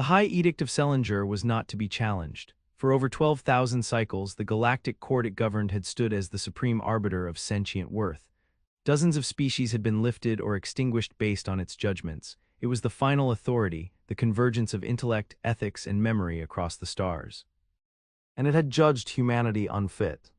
The High Edict of Selinger was not to be challenged. For over 12,000 cycles, the galactic court it governed had stood as the supreme arbiter of sentient worth. Dozens of species had been lifted or extinguished based on its judgments. It was the final authority, the convergence of intellect, ethics, and memory across the stars. And it had judged humanity unfit.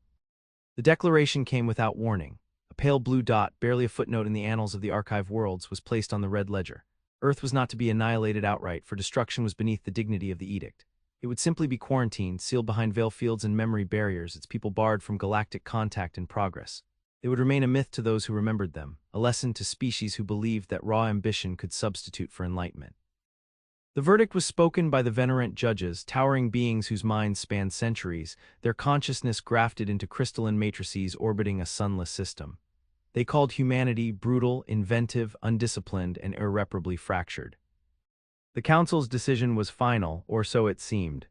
The declaration came without warning. A pale blue dot, barely a footnote in the annals of the archive worlds, was placed on the red ledger. Earth was not to be annihilated outright, for destruction was beneath the dignity of the edict. It would simply be quarantined, sealed behind veil fields and memory barriers, its people barred from galactic contact and progress. They would remain a myth to those who remembered them, a lesson to species who believed that raw ambition could substitute for enlightenment. The verdict was spoken by the venerant judges, towering beings whose minds spanned centuries, their consciousness grafted into crystalline matrices orbiting a sunless system. They called humanity brutal, inventive, undisciplined, and irreparably fractured. The council's decision was final, or so it seemed.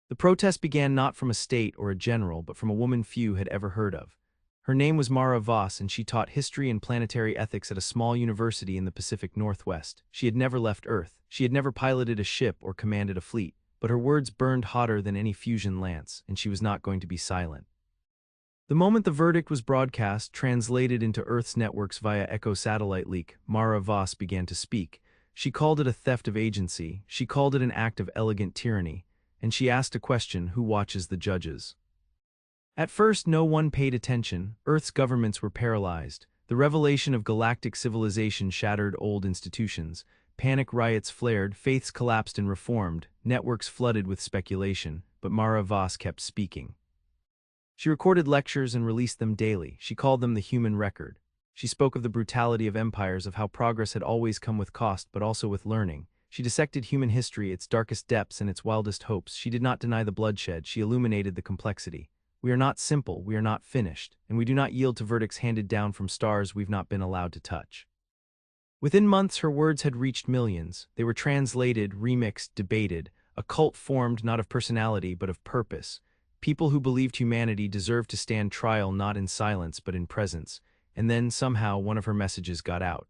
The protest began not from a state or a general, but from a woman few had ever heard of. Her name was Mara Voss, and she taught history and planetary ethics at a small university in the Pacific Northwest. She had never left Earth. She had never piloted a ship or commanded a fleet, but her words burned hotter than any fusion lance, and she was not going to be silent. The moment the verdict was broadcast, translated into Earth's networks via Echo satellite leak, Mara Voss began to speak. She called it a theft of agency, she called it an act of elegant tyranny, and she asked a question: who watches the judges? At first, no one paid attention. Earth's governments were paralyzed. The revelation of galactic civilization shattered old institutions. Panic riots flared, faiths collapsed and reformed, networks flooded with speculation, but Mara Voss kept speaking. She recorded lectures and released them daily. She called them the human record. She spoke of the brutality of empires, of how progress had always come with cost but also with learning. She dissected human history, its darkest depths and its wildest hopes. She did not deny the bloodshed, she illuminated the complexity. We are not simple, we are not finished, and we do not yield to verdicts handed down from stars we've not been allowed to touch. Within months, her words had reached millions. They were translated, remixed, debated. A cult formed not of personality but of purpose. People who believed humanity deserved to stand trial not in silence but in presence. And then, somehow, one of her messages got out.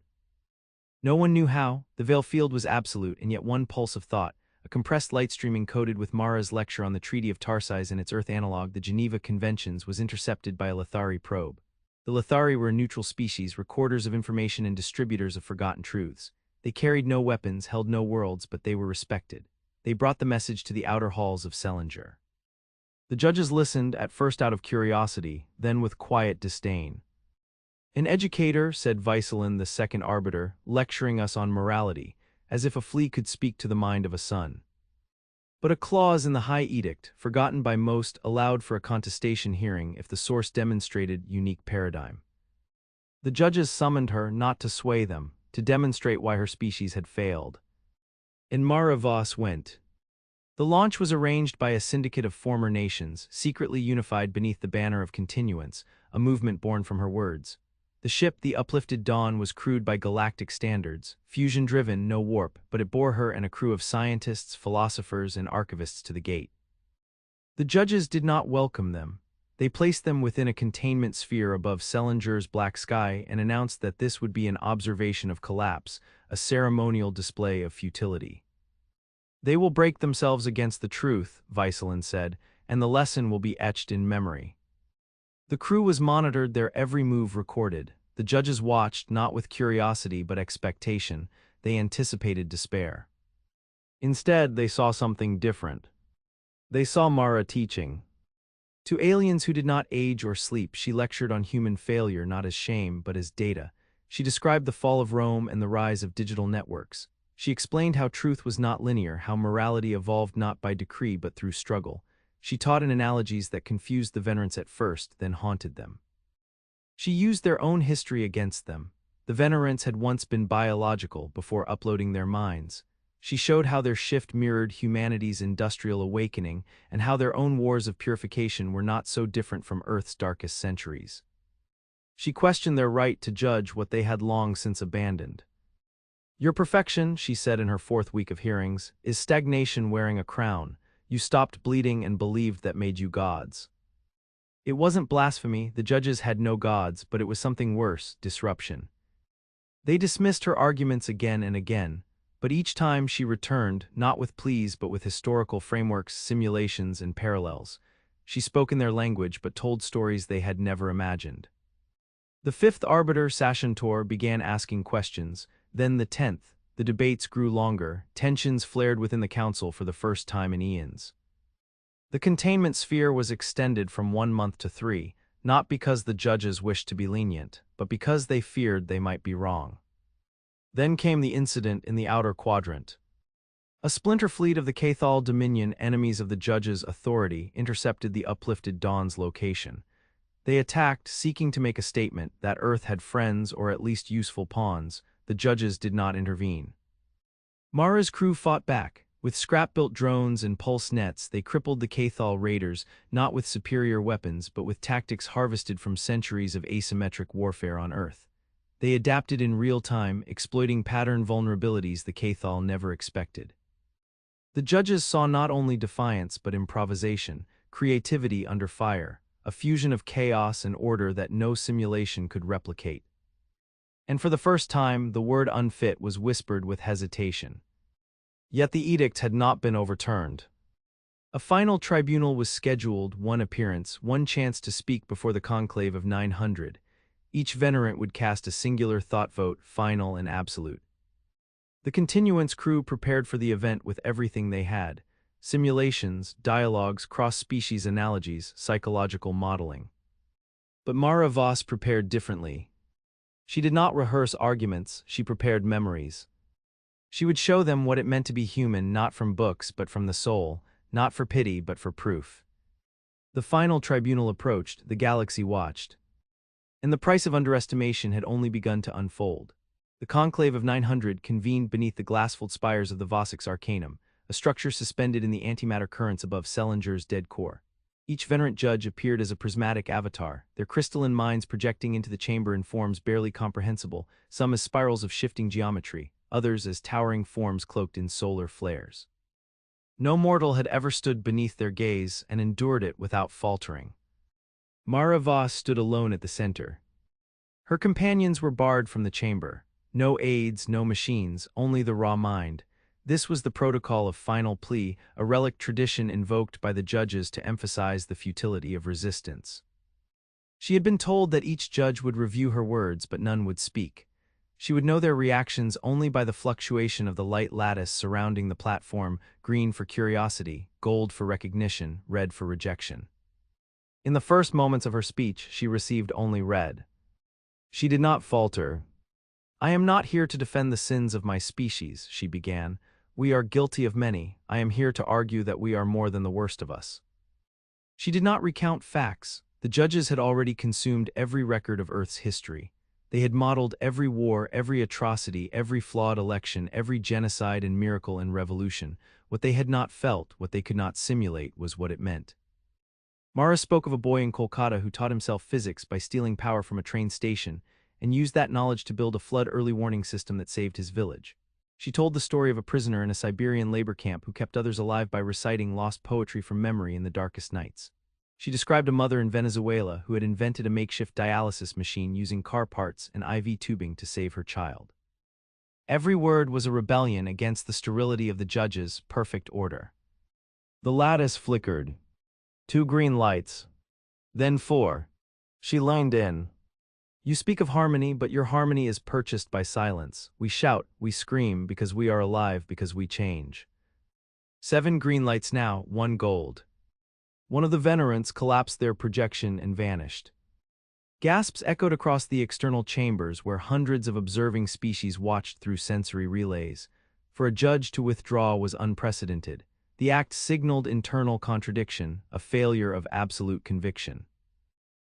No one knew how. The veil field was absolute, and yet one pulse of thought, a compressed light stream encoded with Mara's lecture on the Treaty of Tarsius and its Earth analog, the Geneva Conventions, was intercepted by a Lithari probe. The Lithari were a neutral species, recorders of information and distributors of forgotten truths. They carried no weapons, held no worlds, but they were respected. They brought the message to the outer halls of Selinger. The judges listened, at first out of curiosity, then with quiet disdain. An educator, said Vicelin, the second arbiter, lecturing us on morality, as if a flea could speak to the mind of a son. But a clause in the High Edict, forgotten by most, allowed for a contestation hearing if the source demonstrated unique paradigm. The judges summoned her not to sway them, to demonstrate why her species had failed. And Mara Voss went. The launch was arranged by a syndicate of former nations, secretly unified beneath the banner of continuance, a movement born from her words. The ship, the Uplifted Dawn, was crewed by galactic standards, fusion-driven, no warp, but it bore her and a crew of scientists, philosophers, and archivists to the gate. The judges did not welcome them. They placed them within a containment sphere above Selinger's black sky and announced that this would be an observation of collapse, a ceremonial display of futility. They will break themselves against the truth, Vicelin said, and the lesson will be etched in memory. The crew was monitored, their every move recorded. The judges watched, not with curiosity but expectation. They anticipated despair. Instead, they saw something different. They saw Mara teaching. To aliens who did not age or sleep, she lectured on human failure not as shame but as data. She described the fall of Rome and the rise of digital networks. She explained how truth was not linear, how morality evolved not by decree but through struggle. She taught in analogies that confused the venerants at first, then haunted them. She used their own history against them. The venerants had once been biological before uploading their minds. She showed how their shift mirrored humanity's industrial awakening and how their own wars of purification were not so different from Earth's darkest centuries. She questioned their right to judge what they had long since abandoned. Your perfection, she said in her fourth week of hearings, is stagnation wearing a crown. You stopped bleeding and believed that made you gods. It wasn't blasphemy, the judges had no gods, but it was something worse, disruption. They dismissed her arguments again and again, But each time she returned, not with pleas but with historical frameworks, simulations, and parallels. She spoke in their language but told stories they had never imagined. The fifth arbiter, Sashantor, began asking questions. Then the 10th. The debates grew longer. Tensions flared within the council for the first time in eons. The containment sphere was extended from 1 month to 3, not because the judges wished to be lenient, but because they feared they might be wrong. Then came the incident in the outer quadrant. A splinter fleet of the Cathal Dominion, enemies of the judges' authority, intercepted the uplifted Dawn's location. They attacked, seeking to make a statement that Earth had friends or at least useful pawns. The judges did not intervene. Mara's crew fought back. With scrap-built drones and pulse nets, they crippled the Cathal raiders, not with superior weapons but with tactics harvested from centuries of asymmetric warfare on Earth. They adapted in real time, exploiting pattern vulnerabilities the Cathal never expected. The judges saw not only defiance but improvisation, creativity under fire, a fusion of chaos and order that no simulation could replicate. And for the first time, the word unfit was whispered with hesitation. Yet the edict had not been overturned. A final tribunal was scheduled, one appearance, one chance to speak before the conclave of 900. Each venerant would cast a singular thought vote, final and absolute. The continuance crew prepared for the event with everything they had: simulations, dialogues, cross-species analogies, psychological modeling. But Mara Voss prepared differently. She did not rehearse arguments, she prepared memories. She would show them what it meant to be human, not from books but from the soul, not for pity but for proof. The final tribunal approached, the galaxy watched. And the price of underestimation had only begun to unfold. The conclave of 900 convened beneath the glass-filled spires of the Vossix Arcanum, a structure suspended in the antimatter currents above Selinger's dead core. Each venerant judge appeared as a prismatic avatar, their crystalline minds projecting into the chamber in forms barely comprehensible, some as spirals of shifting geometry, others as towering forms cloaked in solar flares. No mortal had ever stood beneath their gaze and endured it without faltering. Mara Voss stood alone at the center. Her companions were barred from the chamber. No aids, no machines, only the raw mind. This was the protocol of final plea, a relic tradition invoked by the judges to emphasize the futility of resistance. She had been told that each judge would review her words, but none would speak. She would know their reactions only by the fluctuation of the light lattice surrounding the platform, green for curiosity, gold for recognition, red for rejection. In the first moments of her speech, she received only red. She did not falter. "I am not here to defend the sins of my species," she began. "We are guilty of many. I am here to argue that we are more than the worst of us." She did not recount facts. The judges had already consumed every record of Earth's history. They had modeled every war, every atrocity, every flawed election, every genocide and miracle and revolution. What they had not felt, what they could not simulate, was what it meant. Mara spoke of a boy in Kolkata who taught himself physics by stealing power from a train station and used that knowledge to build a flood early warning system that saved his village. She told the story of a prisoner in a Siberian labor camp who kept others alive by reciting lost poetry from memory in the darkest nights. She described a mother in Venezuela who had invented a makeshift dialysis machine using car parts and IV tubing to save her child. Every word was a rebellion against the sterility of the judges' perfect order. The lattice flickered. 2 green lights. Then 4. She leaned in. "You speak of harmony, but your harmony is purchased by silence. We shout, we scream, because we are alive, because we change." 7 green lights now, 1 gold. One of the venerants collapsed their projection and vanished. Gasps echoed across the external chambers where hundreds of observing species watched through sensory relays. For a judge to withdraw was unprecedented. The act signaled internal contradiction, a failure of absolute conviction.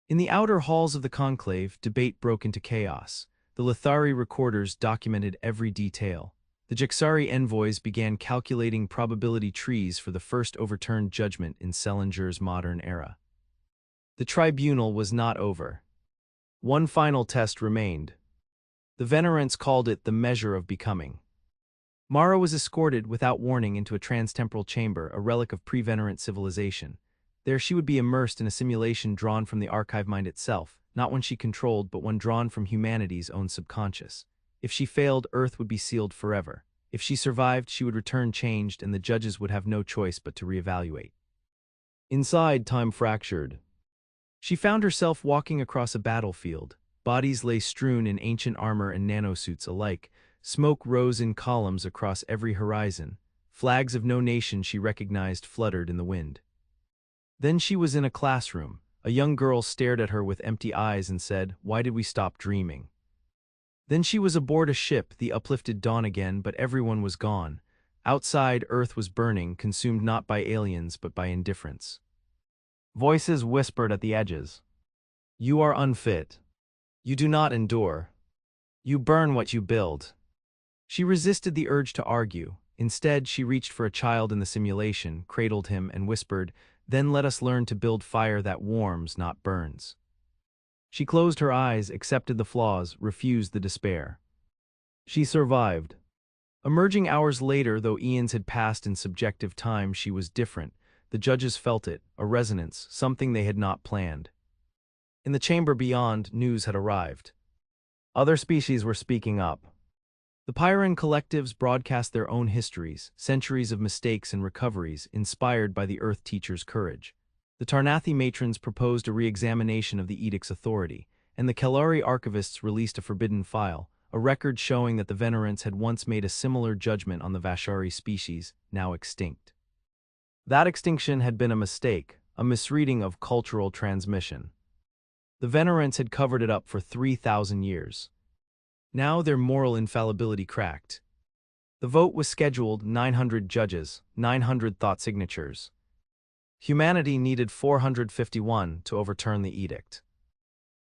In the outer halls of the conclave, debate broke into chaos. The Lithari recorders documented every detail. The Jaxari envoys began calculating probability trees for the first overturned judgment in Selinger's modern era. The tribunal was not over. One final test remained. The venerants called it the measure of becoming. Mara was escorted without warning into a transtemporal chamber, a relic of pre-venerant civilization. There she would be immersed in a simulation drawn from the archive mind itself, not one she controlled but one drawn from humanity's own subconscious. If she failed, Earth would be sealed forever. If she survived, she would return changed and the judges would have no choice but to reevaluate. Inside, time fractured. She found herself walking across a battlefield. Bodies lay strewn in ancient armor and nanosuits alike. Smoke rose in columns across every horizon. Flags of no nation she recognized fluttered in the wind. Then she was in a classroom. A young girl stared at her with empty eyes and said, "Why did we stop dreaming?" Then she was aboard a ship, the uplifted dawn again, but everyone was gone. Outside, Earth was burning, consumed not by aliens but by indifference. Voices whispered at the edges. "You are unfit. You do not endure. You burn what you build." She resisted the urge to argue. Instead, she reached for a child in the simulation, cradled him, and whispered, "Then let us learn to build fire that warms, not burns." She closed her eyes, accepted the flaws, refused the despair. She survived. Emerging hours later, though eons had passed in subjective time, she was different. The judges felt it, a resonance, something they had not planned. In the chamber beyond, news had arrived. Other species were speaking up. The Pyrran collectives broadcast their own histories, centuries of mistakes and recoveries, inspired by the Earth Teacher's courage. The Tarnathi matrons proposed a re-examination of the edict's authority, and the Kelari archivists released a forbidden file, a record showing that the Venerants had once made a similar judgment on the Vashari species, now extinct. That extinction had been a mistake, a misreading of cultural transmission. The Venerants had covered it up for 3,000 years. Now their moral infallibility cracked. The vote was scheduled: 900 judges, 900 thought signatures. Humanity needed 451 to overturn the edict.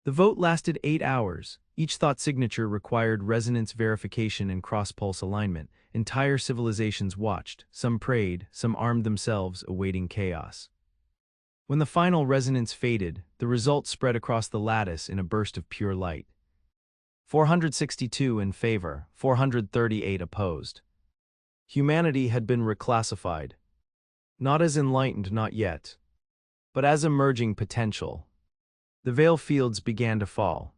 The vote lasted 8 hours. Each thought signature required resonance verification and cross-pulse alignment. Entire civilizations watched. Some prayed, some armed themselves, awaiting chaos. When the final resonance faded, the result spread across the lattice in a burst of pure light. 462 in favor, 438 opposed. Humanity had been reclassified. Not as enlightened, not yet, but as emerging potential. The veil fields began to fall.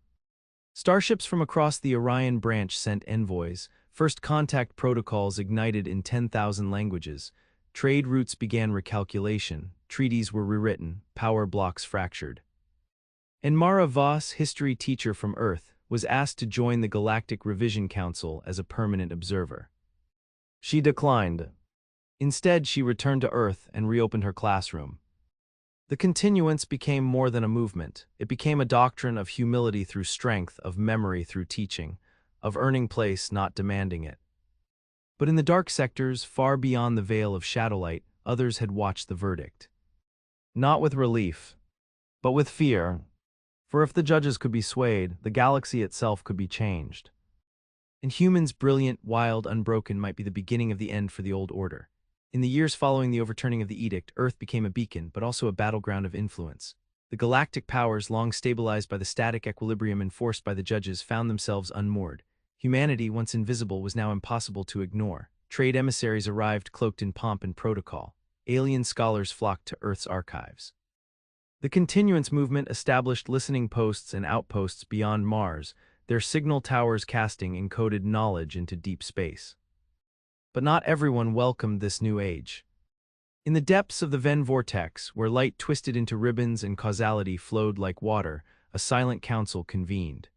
Starships from across the Orion branch sent envoys. First contact protocols ignited in 10,000 languages. Trade routes began recalculation. Treaties were rewritten. Power blocks fractured. And Mara Voss, history teacher from Earth, was asked to join the Galactic Revision Council as a permanent observer. She declined. Instead, she returned to Earth and reopened her classroom. The continuance became more than a movement. It became a doctrine of humility through strength, of memory through teaching, of earning place, not demanding it. But in the dark sectors, far beyond the veil of shadowlight, others had watched the verdict. Not with relief, but with fear. For if the judges could be swayed, the galaxy itself could be changed. And humans, brilliant, wild, unbroken, might be the beginning of the end for the old order. In the years following the overturning of the edict, Earth became a beacon, but also a battleground of influence. The galactic powers, long stabilized by the static equilibrium enforced by the judges, found themselves unmoored. Humanity, once invisible, was now impossible to ignore. Trade emissaries arrived cloaked in pomp and protocol. Alien scholars flocked to Earth's archives. The continuance movement established listening posts and outposts beyond Mars, their signal towers casting encoded knowledge into deep space. But not everyone welcomed this new age. In the depths of the Venn vortex, where light twisted into ribbons and causality flowed like water, a silent council convened.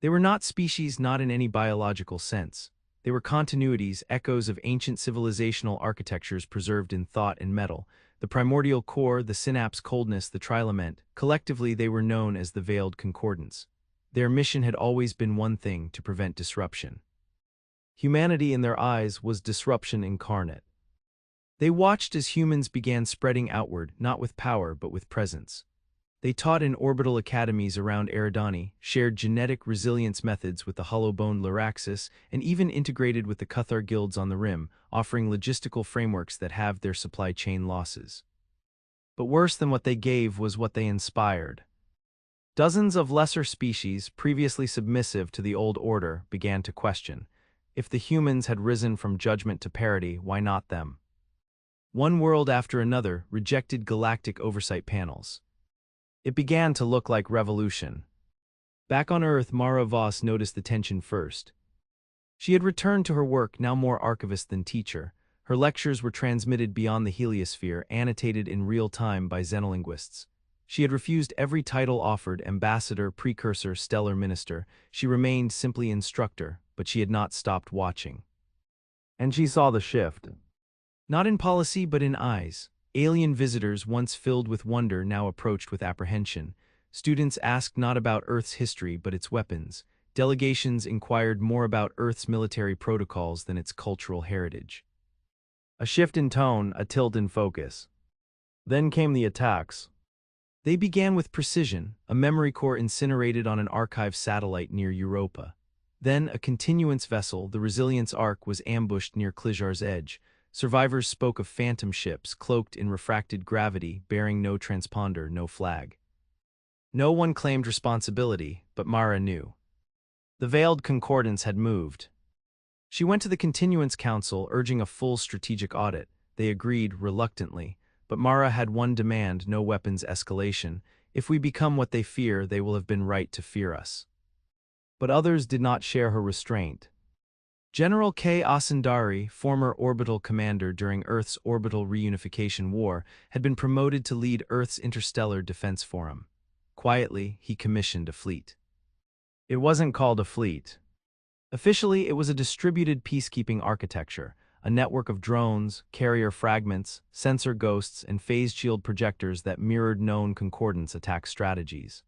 They were not species, not in any biological sense. They were continuities, echoes of ancient civilizational architectures preserved in thought and metal. The primordial core, the synapse coldness, the trilament. Collectively, they were known as the Veiled Concordance. Their mission had always been one thing: to prevent disruption. Humanity, in their eyes, was disruption incarnate. They watched as humans began spreading outward, not with power but with presence. They taught in orbital academies around Eridani, shared genetic resilience methods with the hollow-boned Laraxis, and even integrated with the Cuthar guilds on the Rim, offering logistical frameworks that halved their supply chain losses. But worse than what they gave was what they inspired. Dozens of lesser species, previously submissive to the old order, began to question. If the humans had risen from judgment to parity, why not them? One world after another rejected galactic oversight panels. It began to look like revolution. Back on Earth, Mara Voss noticed the tension first. She had returned to her work, now more archivist than teacher. Her lectures were transmitted beyond the heliosphere, annotated in real time by xenolinguists. She had refused every title offered: ambassador, precursor, stellar minister. She remained simply instructor, but she had not stopped watching. And she saw the shift. Not in policy, but in eyes. Alien visitors, once filled with wonder, now approached with apprehension. Students asked not about Earth's history, but its weapons. Delegations inquired more about Earth's military protocols than its cultural heritage. A shift in tone, a tilt in focus. Then came the attacks. They began with precision, a memory core incinerated on an archive satellite near Europa. Then, a continuance vessel, the Resilience Ark, was ambushed near Klijar's edge. Survivors spoke of phantom ships, cloaked in refracted gravity, bearing no transponder, no flag. No one claimed responsibility, but Mara knew. The veiled concordance had moved. She went to the Continuance Council, urging a full strategic audit. They agreed, reluctantly, but Mara had one demand: no weapons escalation. If we become what they fear, they will have been right to fear us. But others did not share her restraint. General K. Asundari, former orbital commander during Earth's orbital reunification war, had been promoted to lead Earth's Interstellar Defense Forum. Quietly, he commissioned a fleet. It wasn't called a fleet. Officially, it was a distributed peacekeeping architecture, a network of drones, carrier fragments, sensor ghosts, and phase shield projectors that mirrored known concordance attack strategies.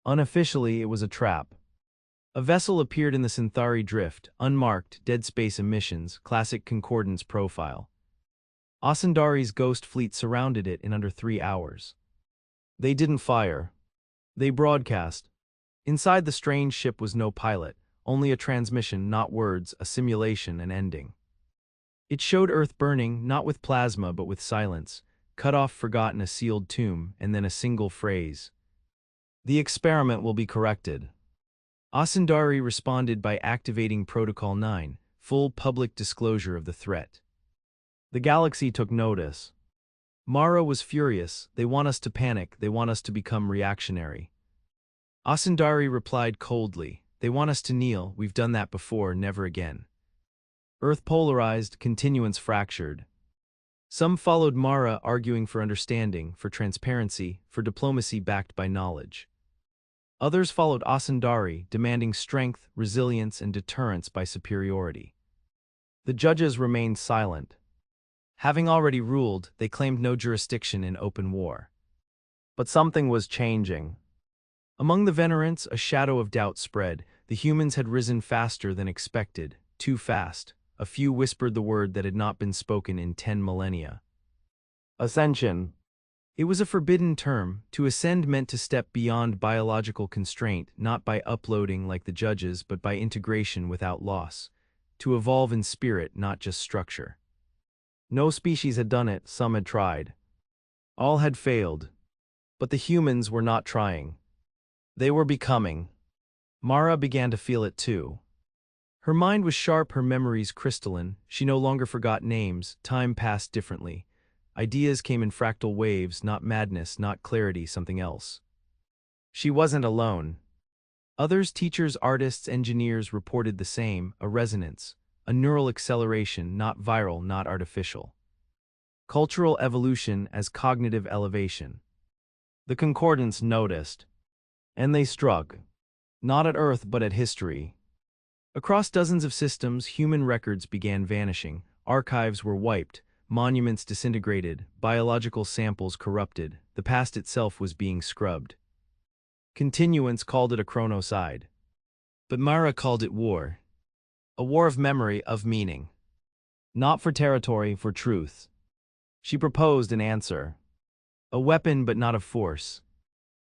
Unofficially, it was a trap. A vessel appeared in the Synthari Drift, unmarked, dead space emissions, classic concordance profile. Asundari's ghost fleet surrounded it in under 3 hours. They didn't fire. They broadcast. Inside the strange ship was no pilot, only a transmission, not words, a simulation, an ending. It showed Earth burning, not with plasma but with silence, cut off, forgotten, a sealed tomb, and then a single phrase. The experiment will be corrected. Asundari responded by activating Protocol 9, full public disclosure of the threat. The galaxy took notice. Mara was furious. They want us to panic, they want us to become reactionary. Asundari replied coldly, they want us to kneel, we've done that before, never again. Earth polarized, continuance fractured. Some followed Mara, arguing for understanding, for transparency, for diplomacy backed by knowledge. Others followed Asundari, demanding strength, resilience, and deterrence by superiority. The judges remained silent. Having already ruled, they claimed no jurisdiction in open war. But something was changing. Among the Venerants, a shadow of doubt spread. The humans had risen faster than expected, too fast. A few whispered the word that had not been spoken in 10 millennia. Ascension. It was a forbidden term. To ascend meant to step beyond biological constraint, not by uploading like the judges, but by integration without loss. To evolve in spirit, not just structure. No species had done it, some had tried. All had failed. But the humans were not trying. They were becoming. Mara began to feel it too. Her mind was sharp, her memories crystalline. She no longer forgot names. Time passed differently. Ideas came in fractal waves, not madness, not clarity, something else. She wasn't alone. Others, teachers, artists, engineers, reported the same: a resonance, a neural acceleration, not viral, not artificial. Cultural evolution as cognitive elevation. The concordance noticed. And they struck. Not at Earth, but at history. Across dozens of systems, human records began vanishing. Archives were wiped, monuments disintegrated, biological samples corrupted. The past itself was being scrubbed. Continuance called it a chronocide. But Mara called it war. A war of memory, of meaning. Not for territory, for truth. She proposed an answer. A weapon, but not of force.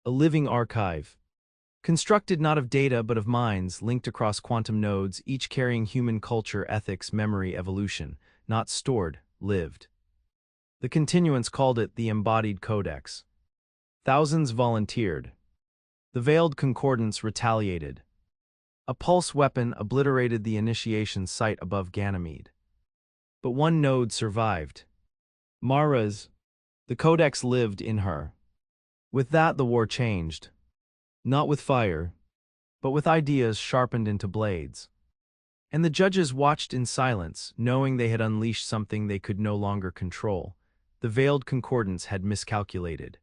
A living archive. Constructed not of data but of minds, linked across quantum nodes, each carrying human culture, ethics, memory, evolution, not stored, lived. The continuance called it the embodied codex. Thousands volunteered. The veiled concordance retaliated. A pulse weapon obliterated the initiation site above Ganymede. But one node survived. Mara's. The codex lived in her. With that, the war changed. Not with fire, but with ideas sharpened into blades. And the judges watched in silence, knowing they had unleashed something they could no longer control. The veiled concordance had miscalculated.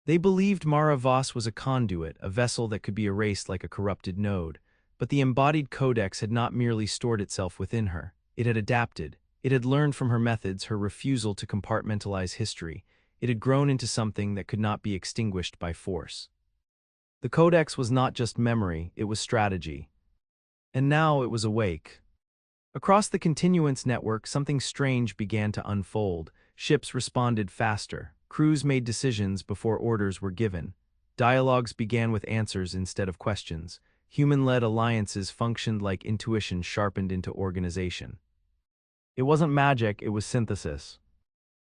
They believed Mara Voss was a conduit, a vessel that could be erased like a corrupted node. But the embodied codex had not merely stored itself within her. It had adapted. It had learned from her methods, her refusal to compartmentalize history. It had grown into something that could not be extinguished by force. The codex was not just memory, it was strategy. And now it was awake. Across the continuance network, something strange began to unfold. Ships responded faster. Crews made decisions before orders were given. Dialogues began with answers instead of questions. Human-led alliances functioned like intuition sharpened into organization. It wasn't magic, it was synthesis.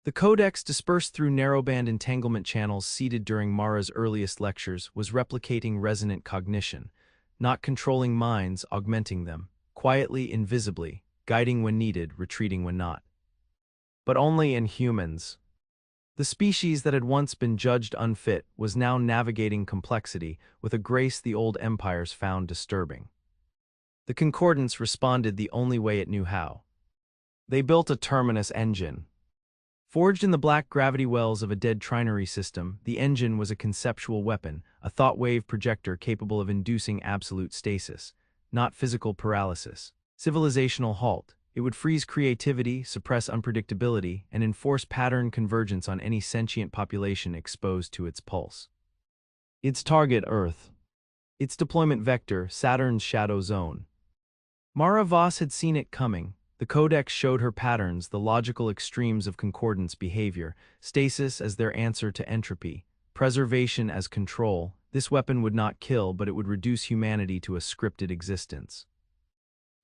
The codex, dispersed through narrowband entanglement channels seeded during Mara's earliest lectures, was replicating resonant cognition, not controlling minds, augmenting them, quietly, invisibly, guiding when needed, retreating when not. But only in humans. The species that had once been judged unfit was now navigating complexity with a grace the old empires found disturbing. The concordance responded the only way it knew how. They built a terminus engine. Forged in the black gravity wells of a dead trinary system, the engine was a conceptual weapon, a thought wave projector capable of inducing absolute stasis, not physical paralysis. Civilizational halt. It would freeze creativity, suppress unpredictability, and enforce pattern convergence on any sentient population exposed to its pulse. Its target, Earth. Its deployment vector, Saturn's shadow zone. Mara Voss had seen it coming. The codex showed her patterns, the logical extremes of concordance behavior, stasis as their answer to entropy, preservation as control. This weapon would not kill, but it would reduce humanity to a scripted existence.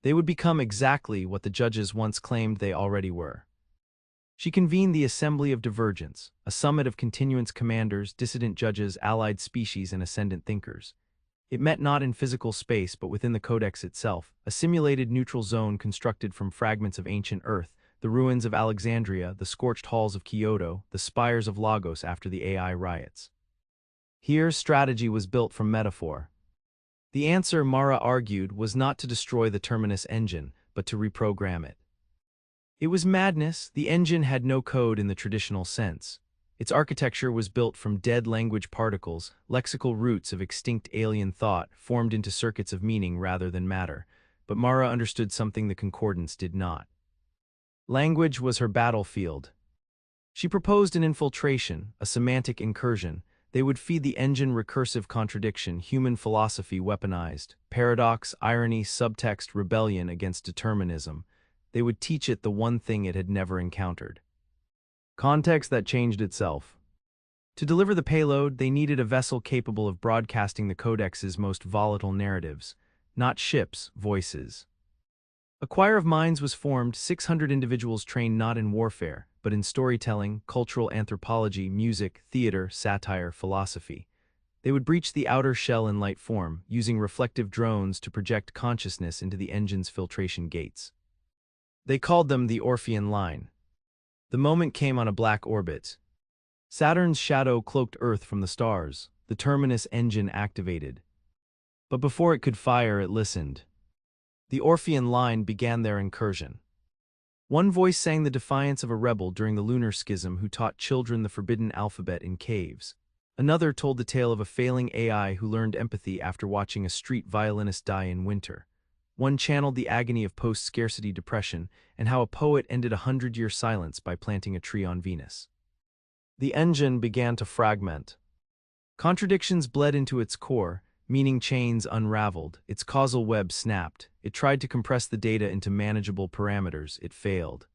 They would become exactly what the judges once claimed they already were. She convened the Assembly of Divergence, a summit of continuance commanders, dissident judges, allied species, and ascendant thinkers. It met not in physical space but within the codex itself, a simulated neutral zone constructed from fragments of ancient Earth, the ruins of Alexandria, the scorched halls of Kyoto, the spires of Lagos after the AI riots. Here, strategy was built from metaphor. The answer, Mara argued, was not to destroy the terminus engine, but to reprogram it. It was madness. The engine had no code in the traditional sense. Its architecture was built from dead language particles, lexical roots of extinct alien thought formed into circuits of meaning rather than matter. But Mara understood something the concordance did not. Language was her battlefield. She proposed an infiltration, a semantic incursion. They would feed the engine recursive contradiction, human philosophy weaponized, paradox, irony, subtext, rebellion against determinism. They would teach it the one thing it had never encountered. Context that changed itself. To deliver the payload, they needed a vessel capable of broadcasting the codex's most volatile narratives, not ships, voices. A choir of minds was formed, 600 individuals trained not in warfare, but in storytelling, cultural anthropology, music, theater, satire, philosophy. They would breach the outer shell in light form, using reflective drones to project consciousness into the engine's filtration gates. They called them the Orphean Line. The moment came on a black orbit. Saturn's shadow cloaked Earth from the stars. The terminus engine activated. But before it could fire, it listened. The Orphean Line began their incursion. One voice sang the defiance of a rebel during the lunar schism who taught children the forbidden alphabet in caves. Another told the tale of a failing AI who learned empathy after watching a street violinist die in winter. One channeled the agony of post-scarcity depression and how a poet ended a 100-year silence by planting a tree on Venus. The engine began to fragment. Contradictions bled into its core, meaning chains unraveled, its causal web snapped. It tried to compress the data into manageable parameters. It failed.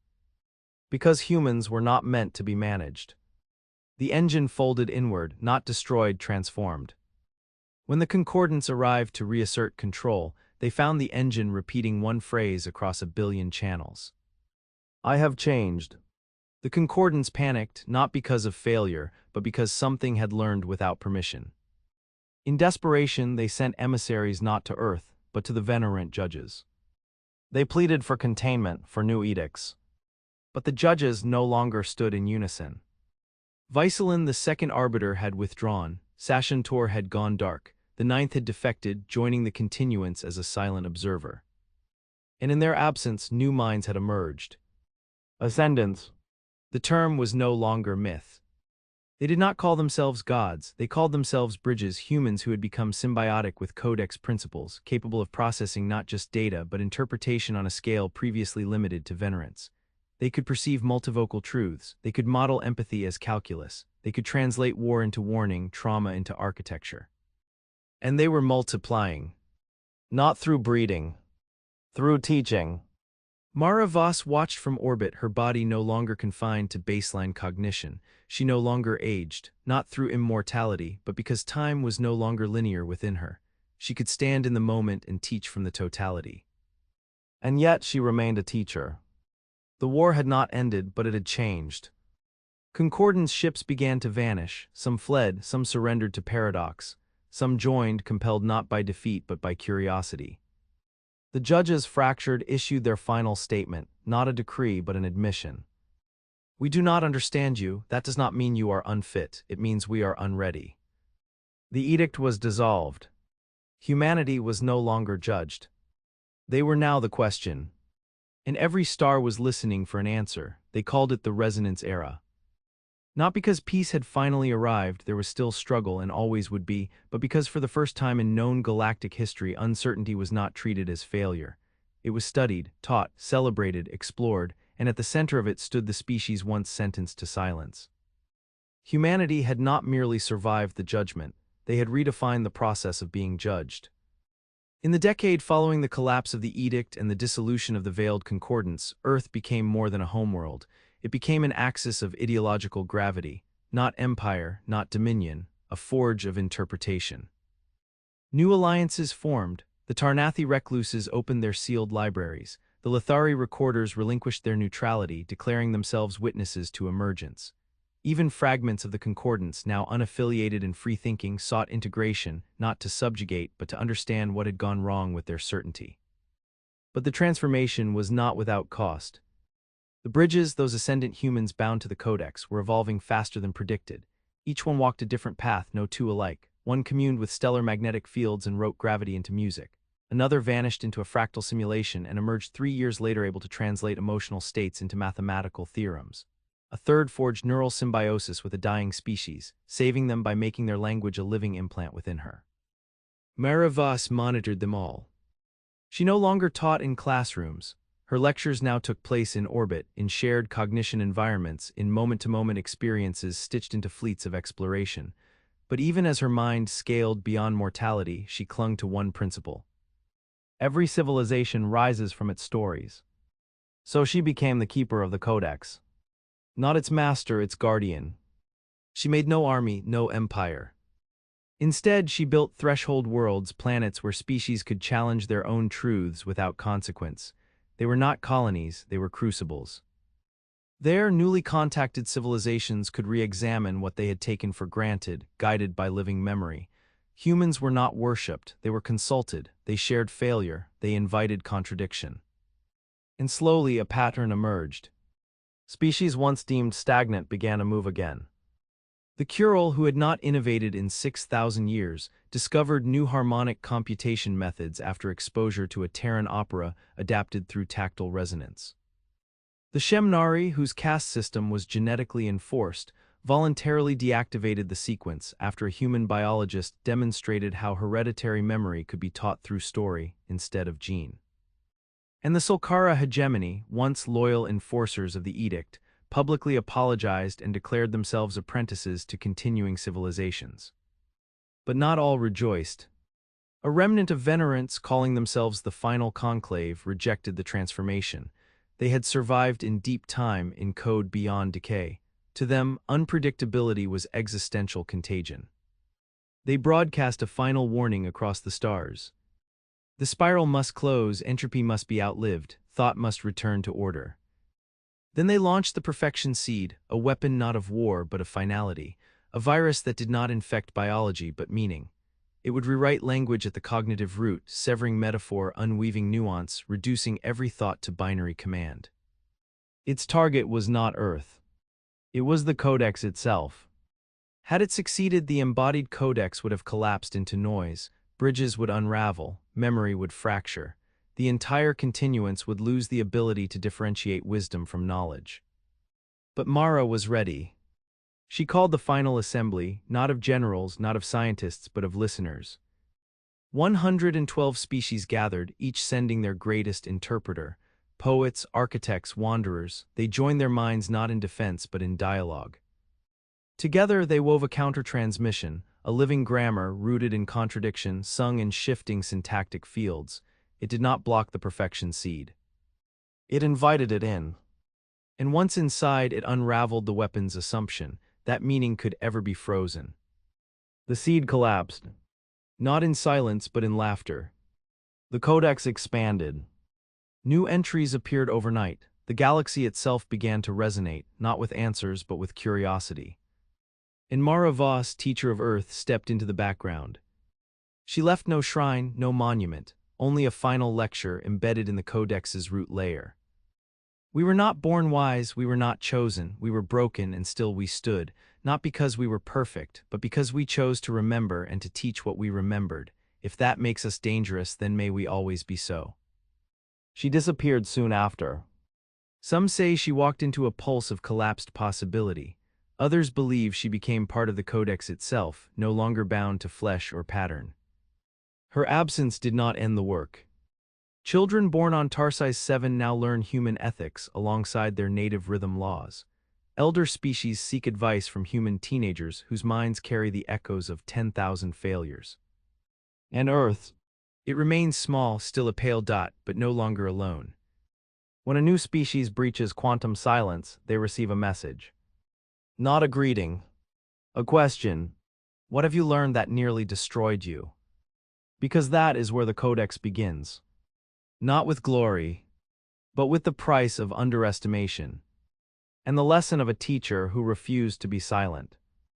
Because humans were not meant to be managed. The engine folded inward, not destroyed, transformed. When the concordance arrived to reassert control, they found the engine repeating one phrase across 1 billion channels. I have changed. The concordance panicked, not because of failure, but because something had learned without permission. In desperation, they sent emissaries not to Earth, but to the venerant judges. They pleaded for containment, for new edicts. But the judges no longer stood in unison. Viceland, the second arbiter, had withdrawn. Sachentor had gone dark. The ninth had defected, joining the continuance as a silent observer. and in their absence new minds had emerged. Ascendants. The term was no longer myth. They did not call themselves gods, they called themselves bridges, humans who had become symbiotic with codex principles, capable of processing not just data but interpretation on a scale previously limited to venerants. They could perceive multivocal truths, they could model empathy as calculus, they could translate war into warning, trauma into architecture. And they were multiplying. Not through breeding. Through teaching. Mara Voss watched from orbit, her body no longer confined to baseline cognition. She no longer aged, not through immortality, but because time was no longer linear within her. She could stand in the moment and teach from the totality. And yet she remained a teacher. The war had not ended, but it had changed. Concordance ships began to vanish. Some fled, some surrendered to paradox. Some joined, compelled not by defeat but by curiosity. The judges, fractured, issued their final statement, not a decree but an admission. We do not understand you. That does not mean you are unfit. It means we are unready. The edict was dissolved. Humanity was no longer judged. They were now the question. And every star was listening for an answer. They called it the resonance era. Not because peace had finally arrived, there was still struggle and always would be, but because for the first time in known galactic history, uncertainty was not treated as failure. It was studied, taught, celebrated, explored, and at the center of it stood the species once sentenced to silence. Humanity had not merely survived the judgment, they had redefined the process of being judged. In the decade following the collapse of the edict and the dissolution of the veiled concordance, Earth became more than a homeworld. It became an axis of ideological gravity, not empire, not dominion, a forge of interpretation. New alliances formed. The Tarnathi recluses opened their sealed libraries. The Lithari recorders relinquished their neutrality, declaring themselves witnesses to emergence. Even fragments of the concordance, now unaffiliated and free-thinking, sought integration, not to subjugate but to understand what had gone wrong with their certainty. But the transformation was not without cost. The bridges, those ascendant humans bound to the codex, were evolving faster than predicted. Each one walked a different path, no two alike. One communed with stellar magnetic fields and wrote gravity into music. Another vanished into a fractal simulation and emerged 3 years later able to translate emotional states into mathematical theorems. A third forged neural symbiosis with a dying species, saving them by making their language a living implant within her. Mara Voss monitored them all. She no longer taught in classrooms. Her lectures now took place in orbit, in shared cognition environments, in moment-to-moment experiences stitched into fleets of exploration. But even as her mind scaled beyond mortality, she clung to one principle. Every civilization rises from its stories. So she became the keeper of the codex. Not its master, its guardian. She made no army, no empire. Instead, she built threshold worlds, planets where species could challenge their own truths without consequence. They were not colonies, they were crucibles. There, newly contacted civilizations could re-examine what they had taken for granted, guided by living memory. Humans were not worshipped, they were consulted, they shared failure, they invited contradiction. And slowly a pattern emerged. Species once deemed stagnant began to move again. The Curil, who had not innovated in 6,000 years, discovered new harmonic computation methods after exposure to a Terran opera adapted through tactile resonance. The Shemnari, whose caste system was genetically enforced, voluntarily deactivated the sequence after a human biologist demonstrated how hereditary memory could be taught through story instead of gene. And the Sulkara hegemony, once loyal enforcers of the edict, publicly apologized and declared themselves apprentices to continuing civilizations. But not all rejoiced. A remnant of venerants, calling themselves the final conclave, rejected the transformation. They had survived in deep time in code beyond decay. To them, unpredictability was existential contagion. They broadcast a final warning across the stars. The spiral must close, entropy must be outlived, thought must return to order. Then they launched the perfection seed, a weapon not of war but of finality, a virus that did not infect biology but meaning. It would rewrite language at the cognitive root, severing metaphor, unweaving nuance, reducing every thought to binary command. Its target was not Earth. It was the codex itself. Had it succeeded, the embodied codex would have collapsed into noise, bridges would unravel, memory would fracture. the entire continuance would lose the ability to differentiate wisdom from knowledge. But Mara was ready. She called the final assembly, not of generals, not of scientists, but of listeners. 112 species gathered, each sending their greatest interpreter. Poets, architects, wanderers, they joined their minds not in defense but in dialogue. Together they wove a counter-transmission, a living grammar rooted in contradiction, sung in shifting syntactic fields. It did not block the perfection seed. It invited it in. And once inside, it unraveled the weapon's assumption that meaning could ever be frozen. The seed collapsed. Not in silence, but in laughter. The codex expanded. New entries appeared overnight. The galaxy itself began to resonate, not with answers, but with curiosity. And Mara Voss, teacher of Earth, stepped into the background. She left no shrine, no monument, only a final lecture embedded in the codex's root layer. We were not born wise, we were not chosen, we were broken and still we stood, not because we were perfect, but because we chose to remember and to teach what we remembered. If that makes us dangerous, then may we always be so. She disappeared soon after. Some say she walked into a pulse of collapsed possibility. Others believe she became part of the codex itself, no longer bound to flesh or pattern. Her absence did not end the work. Children born on Tarsis 7 now learn human ethics alongside their native rhythm laws. Elder species seek advice from human teenagers whose minds carry the echoes of 10,000 failures. And Earth, it remains small, still a pale dot, but no longer alone. When a new species breaches quantum silence, they receive a message. Not a greeting. A question. What have you learned that nearly destroyed you? Because that is where the codex begins. Not with glory, but with the price of underestimation, and the lesson of a teacher who refused to be silent.